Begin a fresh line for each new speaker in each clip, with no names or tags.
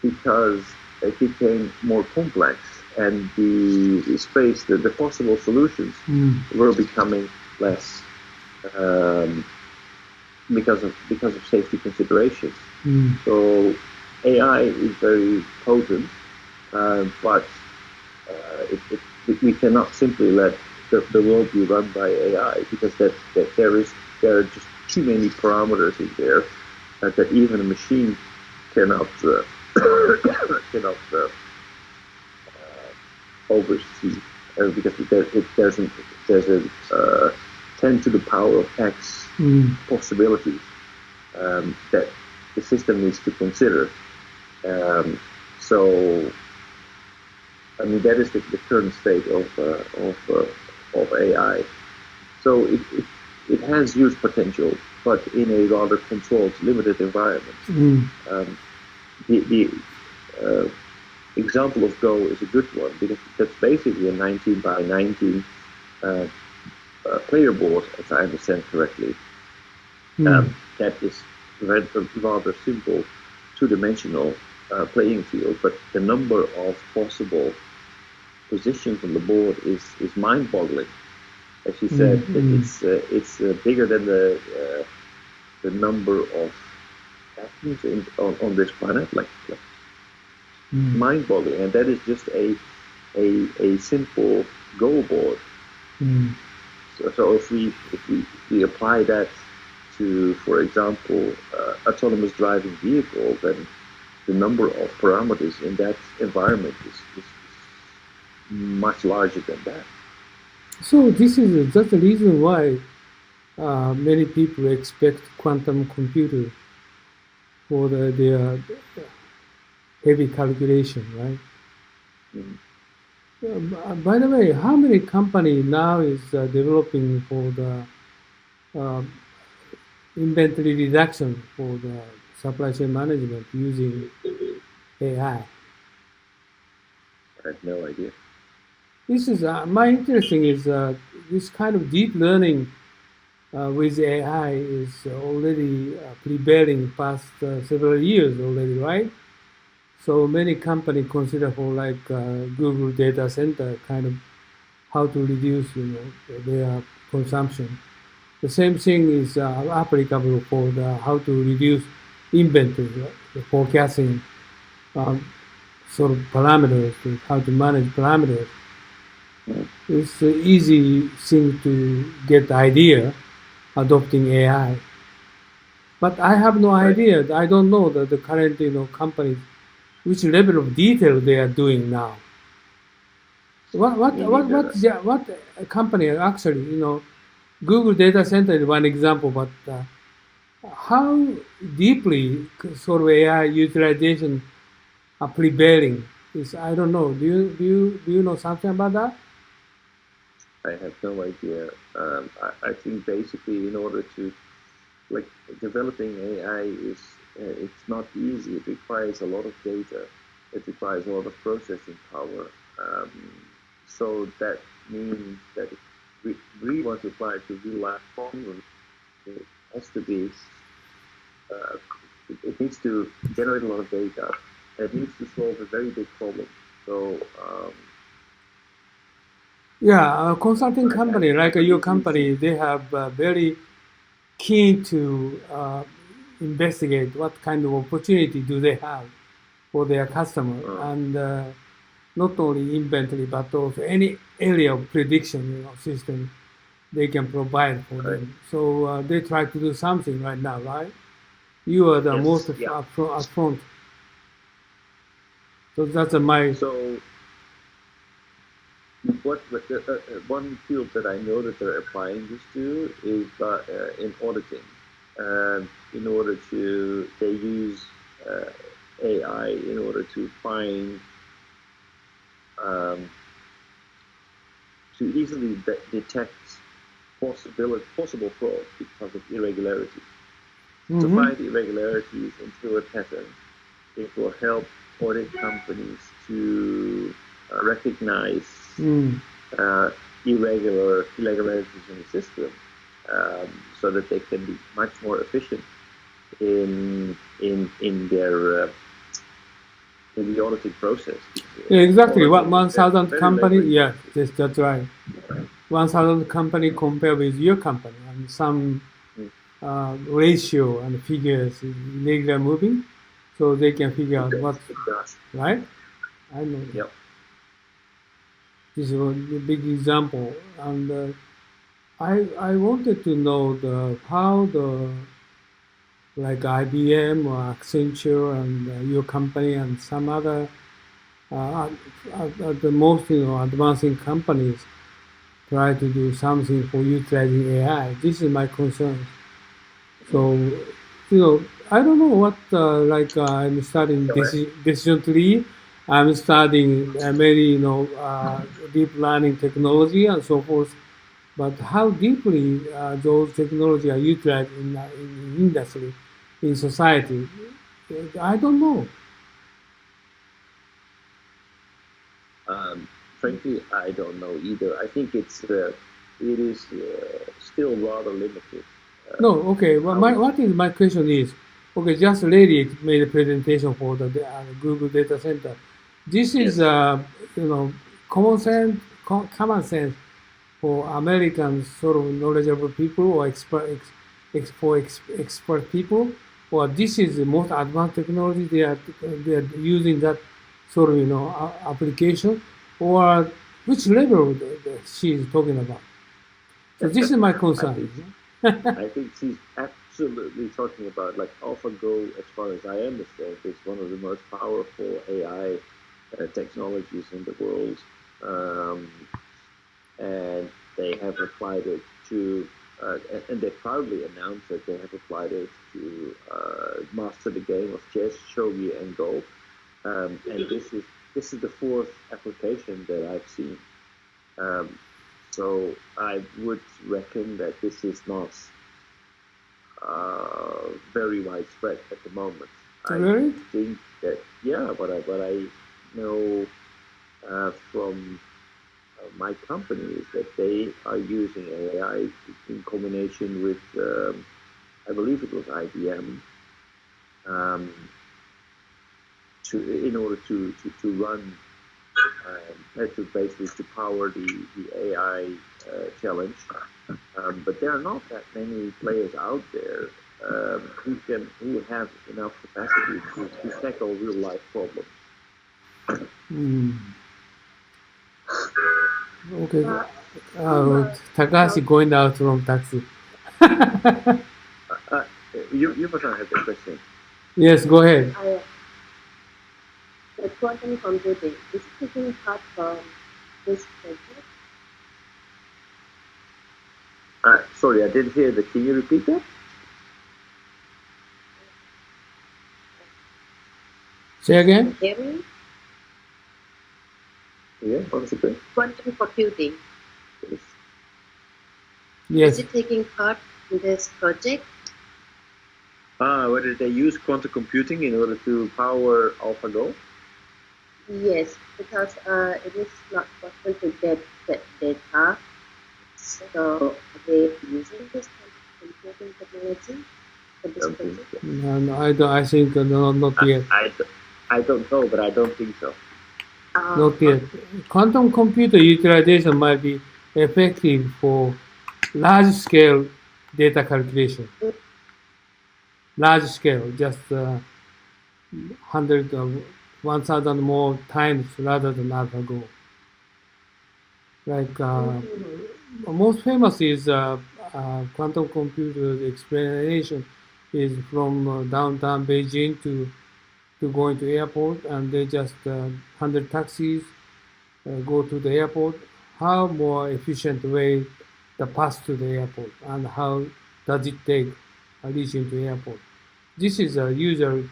because it became more complex, and the possible solutions were becoming less, um, because of safety considerations. So AI is very potent, but we cannot simply let the world be run by AI, because there are just too many parameters in there that even a machine cannot cannot oversee, because there's a 10 to the power of X possibilities that the system needs to consider. So, I mean, that is the current state of AI. So it has huge potential, but in a rather controlled, limited environment. The example of Go is a good one, because that's basically a 19 by 19 player board, as I understand correctly. That is rather simple, two-dimensional playing field, but the number of possible positions on the board is mind-boggling. As you said, it's bigger than the number of atoms on this planet, like mind-boggling, and that is just a simple Go board. So if we apply that to, for example, autonomous driving vehicle, then the number of parameters in that environment is much larger than that.
So that's the reason why many people expect quantum computer for their heavy calculation, right? By the way, how many company now is developing for the uh, inventory reduction for the supply chain management using AI?
I have no idea.
This is my interesting is this kind of deep learning with AI is already prevailing past several years already, right? So many companies consider for like Google data center kind of how to reduce, their consumption. The same thing is applicable for how to reduce inventory, the forecasting um, sort of parameters, how to manage parameters. It's an easy thing to get idea adopting AI. But I have no
Right.
idea. I don't know the current companies which level of detail they are doing now.
Me neither.
What company actually Google data center is one example, but how deeply sort of AI utilization are prevailing is I don't know. Do you know something about that?
I have no idea. I think basically, in order to, like, developing AI it's not easy. It requires a lot of data. It requires a lot of processing power. Um, so that means that if we really want to apply it to real life problems, it has to be uh, it needs to generate a lot of data. It needs to solve a very big problem. So
Yeah, a consulting company
I
like your
completely see.
company, they have very keen to investigate what kind of opportunity do they have for their customer,
Uh,
and not only inventory but also any area of prediction, system they can provide for
right.
them. So they try to do something right now, right? You are the most
Yes. Yeah.
upfront. So that's my.
So what one field that I know that they're applying this to is in auditing. In order to, they use uh, AI in order to find, um, to easily detect possible fraud because of irregularities. To
Hmm.
find irregularities into a pattern, it will help audit companies to recognize
Mm.
uh, irregularities in the system, so that they can be much more efficient in their in the auditing process.
Exactly. What
Auditing is
1,000
very
company?
labor
Yeah,
intensive.
that's right. 1,000 company compare with your company, and some
Mm.
ratio and figures is regular moving, so they can figure
It
out
does.
what's
It does.
right. I know that.
Yep.
This is a big example, and I wanted to know the how the like IBM or Accenture and your company and some other the most advancing companies try to do something for utilizing AI. This is my concern.
Mm.
So, I don't know what, I'm studying
Go ahead.
decision tree. I'm studying many, deep learning technology and so forth. But how deeply those technology are utilized in industry, in society, I don't know.
Frankly, I don't know either. I think it is still rather limited.
No, okay. Well,
How
my question is, okay, just lately made a presentation for the Google data center. This is
yes.
you know common sense for Americans, sort of knowledgeable people or expert people, or this is the most advanced technology they are using that sort of application, or which level she is talking about. So this is my
I
concern.
think I think she's absolutely talking about like AlphaGo. As far as I understand, is one of the most powerful AI technologies in the world, um, and they have applied it to. And they proudly announced that they have applied it to master the game of chess, shogi, and go. And this is the fourth application that I've seen. Um, so I would reckon that this is not very widespread at the moment. I
Really?
think that yeah, what I know from my company is that they are using AI in combination with I believe it was IBM um, to in order to run to basically to power the AI challenge. But there are not that many players out there who have enough capacity to tackle real life problems.
Mm. Okay. Takashi going out from taxi.
Uh, uh, you must have a question.
Yes, go ahead.
The quantum computing is taking part from this project.
Sorry, I didn't hear that. Can you repeat that?
Say again.
Hear me?
Yeah, possibly.
Quantum computing
Yes.
Yes.
is it taking part in this project?
Whether they use quantum computing in order to power AlphaGo?
Yes, because it is not possible to get that data, so they using this quantum computing technology for this
Don't think
project.
so.
No, I don't. I think not yet.
I don't know, but I don't think so.
Not yet. Quantum computer utilization might be effective for large-scale data calculation. Large scale, just 100 or 1,000 more times rather than AlphaGo. Like most famous is quantum computer explanation is from downtown Beijing to going to airport, and they just 100 taxis go to the airport. How more efficient way the path to the airport, and how does it take reaching to airport? This is a user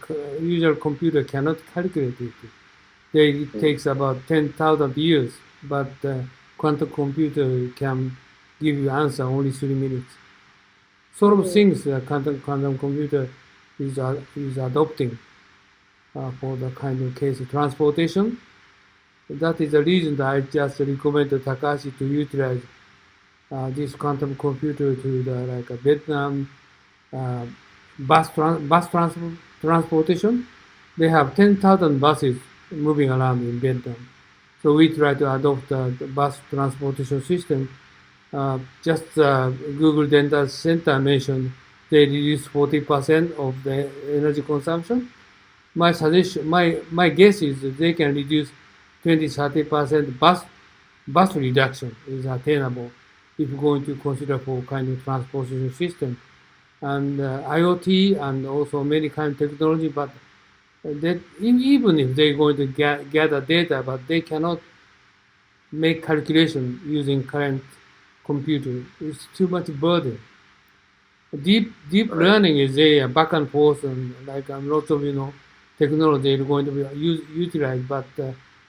computer cannot calculate it. It takes about 10,000 years, but quantum computer can give you answer only 3 minutes. Sort of things quantum computer is adopting for the kind of case of transportation. That is the reason that I just recommend Takashi to utilize this quantum computer to the like Vietnam uh, transportation. They have 10,000 buses moving around in Vietnam. So we try to adopt the bus transportation system. Just Google Data Center mentioned they reduce 40% of the energy consumption. My suggestion, my guess is that they can reduce 20-30% bus reduction is attainable if you're going to consider for kind of transportation system and IoT and also many kind of technology. But that even if they're going to gather data, but they cannot make calculation using current computer. It's too much burden. Deep
Right.
learning is a back and forth, and like lots of technology is going to be utilized, but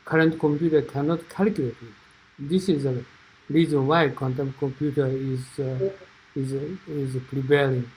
current computer cannot calculate it. This is a reason why quantum computer is prevailing.